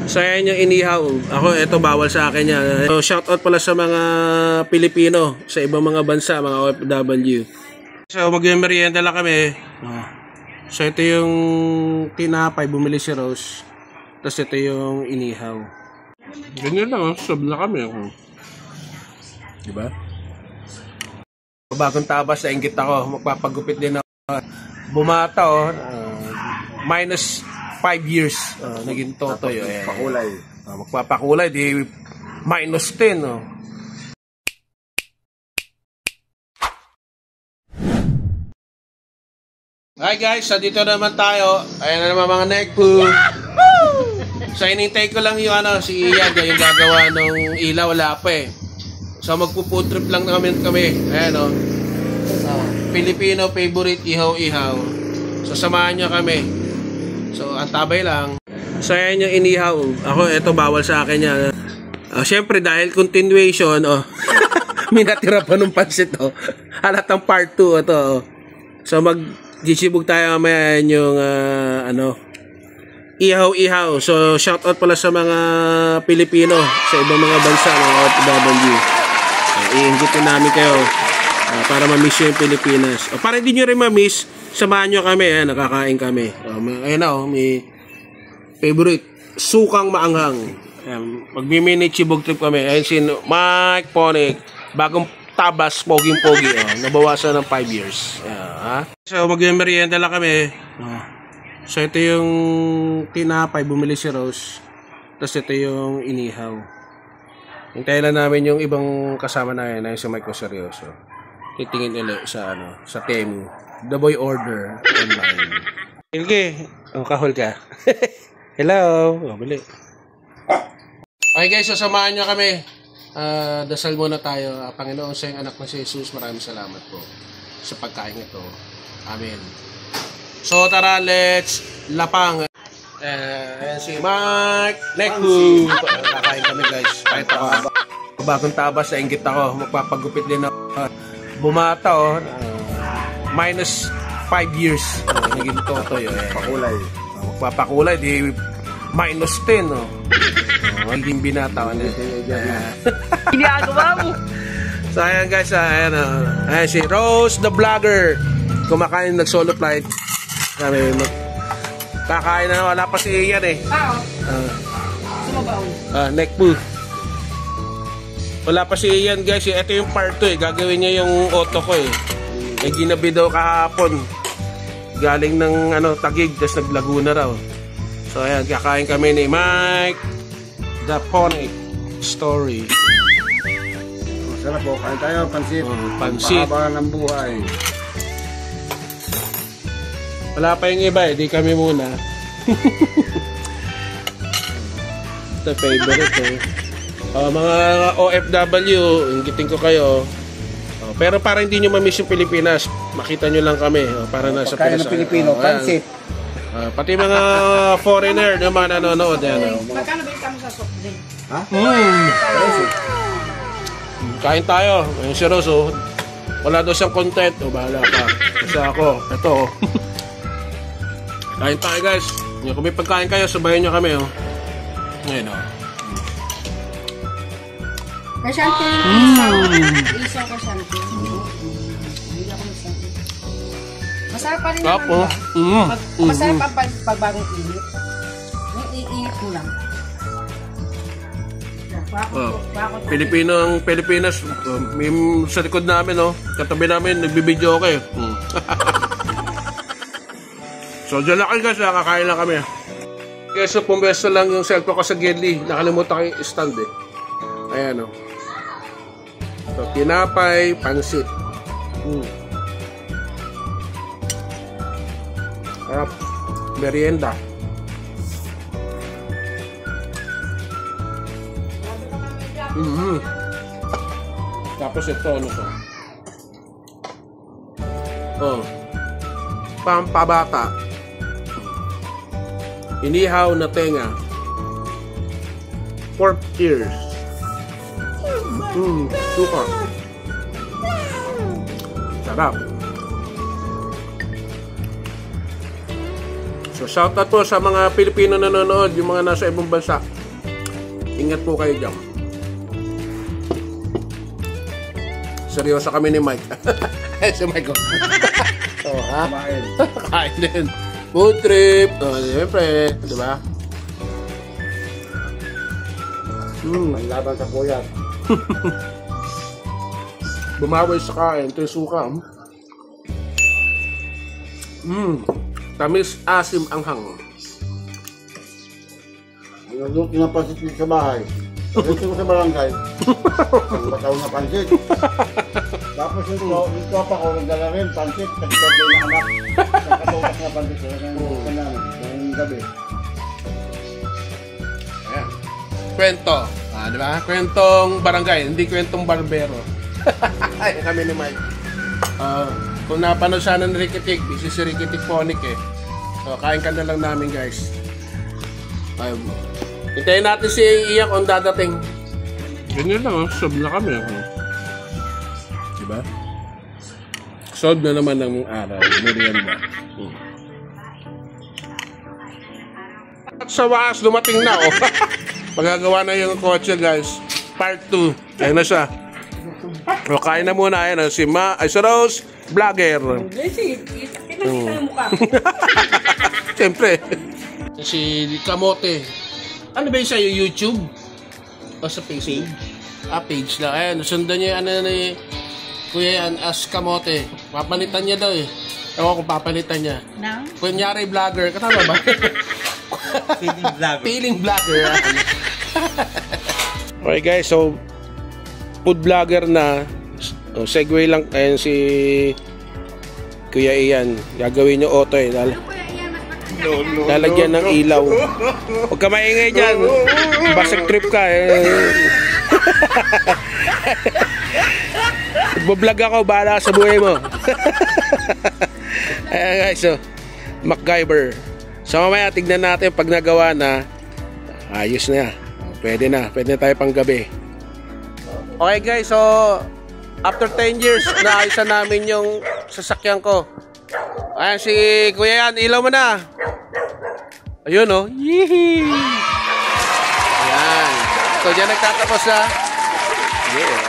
So ayan yung inihaw. Ako, ito bawal sa akin yan. So shoutout pala sa mga Pilipino sa ibang mga bansa, mga OFW. So mag-merienda lang kami. So ito yung tinapay, bumili si Rose. Tapos ito yung inihaw. Ganyan lang, sub na kami. Diba? Bagong tabas, nainggit ako. Magpapagupit din ako. Bumata minus 5 years. Naging totoy. Pakulay. Magpapakulay, di minus 10. Hi guys, so dito naman tayo. Ayan na naman mga nekpu. So inintay ko lang yung si Ian, yung gagawa ng ilaw, wala pa eh. So magpo-food trip lang namin kami. Ayan Filipino favorite ihaw-ihaw. So samahan nyo kami. So antabay lang. So ayan yung inihaw. Ako, ito bawal sa akin yan. Siyempre dahil continuation, may natira pa nung pansit halatang part 2 ito. So mag-gisibog tayo mamaya yung ihaw-ihaw. So shoutout pala sa mga Pilipino sa ibang mga bansa, mga OFW. Iinggitin namin kayo para ma-miss yung Pilipinas. Para hindi nyo rin ma-miss, samahan nyo kami. Nakakain kami. Ayan may favorite sukang maanghang. Magmi-mini chibog trip kami. Ayan si Mike Ponic, bagong tabas, poging-pogi. Nabawasan ng 5 years. So mag-merienda lang kami. So ito yung tinapay, bumili si Rose. Tapos ito yung inihaw. Hintayin lang namin yung ibang kasama na yun, si Mike seryoso. Titingin ulit sa sa Temu. The boy order online. Okay, kahol ka. Hello. Bili. Okay guys, sasamahan nyo kami. Dasal muna tayo. Panginoon sa iyong anak na si Jesus, maraming salamat po sa pagkain ito. Amen. So tara, let's lapang. Ayan si Mike Nekpu. Kakain kami guys. Kahit ako. Bagong tabas, nainggit ako. Magpapagupit din ako. Bumata minus 5 years. Naging totoy. Pakulay. Magpapakulay, di minus 10. Hindi binata. Ginagawa mo. So ayan guys, ayan si Rose the Vlogger. Kumakain, nag-solo flight. Kami kakain na, wala pa si Ian Sumabaw. Nekpu. Wala pa si Ian guys. Ito yung part 2 gagawin niya yung auto ko May ginabi daw kahapon. Galing ng Taguig, tapos nag-Laguna raw. So ayan, kakain kami ni Mike the Ponic Story. Sarap po, kain tayo, pansit. Pansit. Mahaba ng buhay. Wala pa yung iba di kami muna. Ito favorite mga OFW, inggitin ko kayo. Pero para hindi nyo ma-miss yung Pilipinas, makita nyo lang kami para nasa Pagkain ng Pilipino, pansit. Pati mga foreigner naman nanonood. Magkano ba yung sa soft drink? Ha? Kain tayo. Ayun si Rose, wala daw siyang content. Bahala ka. Kasi ako, ito kain tayo guys. Kung may pagkain kayo, sabayan nyo kami Ngayon Kasyante. Isa kasyante. Hindi ako masyante. Masarap pa rin naman. Masarap pa pag bagong init. Yung iinit mo lang. Pilipino ang Pilipinas. May sa likod namin katabi namin, nagbibideo okay. So dyan lang kayo guys, nakakain lang kami. Guys, so pumwesto lang yung cellphone ko sa Gedli. Nakalimutan ko yung stand Ayan So tinapay, pansit. Sarap. Merienda. Tapos ito, pampabata. Inihaw na tenga. Pork ears. Suka. Sarap. So So shoutout po sa mga Pilipino na nanonood, yung mga nasa ibang bansa. Ingat po kayo dyan. Seryoso kami ni Mike. Si Mike ko. Oh, ha? Kumain. Kain din. Food trip. Siyempre, di ba? Laban sa puyat. Bumaway sa kain. Ito yung suka. Tamis, asim, anghang. Nagluto ng pansit dito sa bahay. Pagdating ko sa barangay, ang bataw na pansit. Tapos yung tropa ko, nagdala rin pansit. Kasi birthday na anak. Nagkatutak na pansit. Ngayong gabi. Ayan. Kwento. Di ba? Kwentong barangay, hindi kwentong barbero. Ay, kami ni Mike. Kung napanood sana ni Rikitik, busy si Rikitik Phonic eh. So, kain ka na lang namin guys. Hintayin natin si Iyak kung dadating. Ganyan lang, sob na kami. Diba? Sob na naman ng araw. Merienda. At sa wakas, dumating na. Magagawa na yung kotse guys. Part 2. Kaya na siya. O, kain na muna. Ayan, si Rose, vlogger. Sige, kita yung mukha. Siyempre. Si Kamote. Ano ba yung sa'yo? YouTube? O sa Facebook? Page na. Ayan, sundan niyo yung ni Kuya yan as Kamote. Papalitan niya daw eh. Ewan kung papalitan niya. Nang? Kunyari vlogger. Katama ba? Feeling vlogger. Feeling vlogger. Okay guys, so food vlogger na. So, segue lang. Ayan si Kuya Ian. Gagawin niyo auto eh. Lalagyan ng ilaw. Huwag ka maingay dyan. Basag trip ka eh. Nagbablog ako, bahala sa buhay mo. Ayan guys, so MacGyver. So mamaya tignan natin pag nagawa na. Ayos na. Pwede na tayo pang gabi. Okay guys, so after 10 years naayusan namin yung sasakyan ko. Ayan si Kuya yan, ilaw mo na. Ayun oh. Yee! Ayan. So dyan nagtatapos na. Yeah.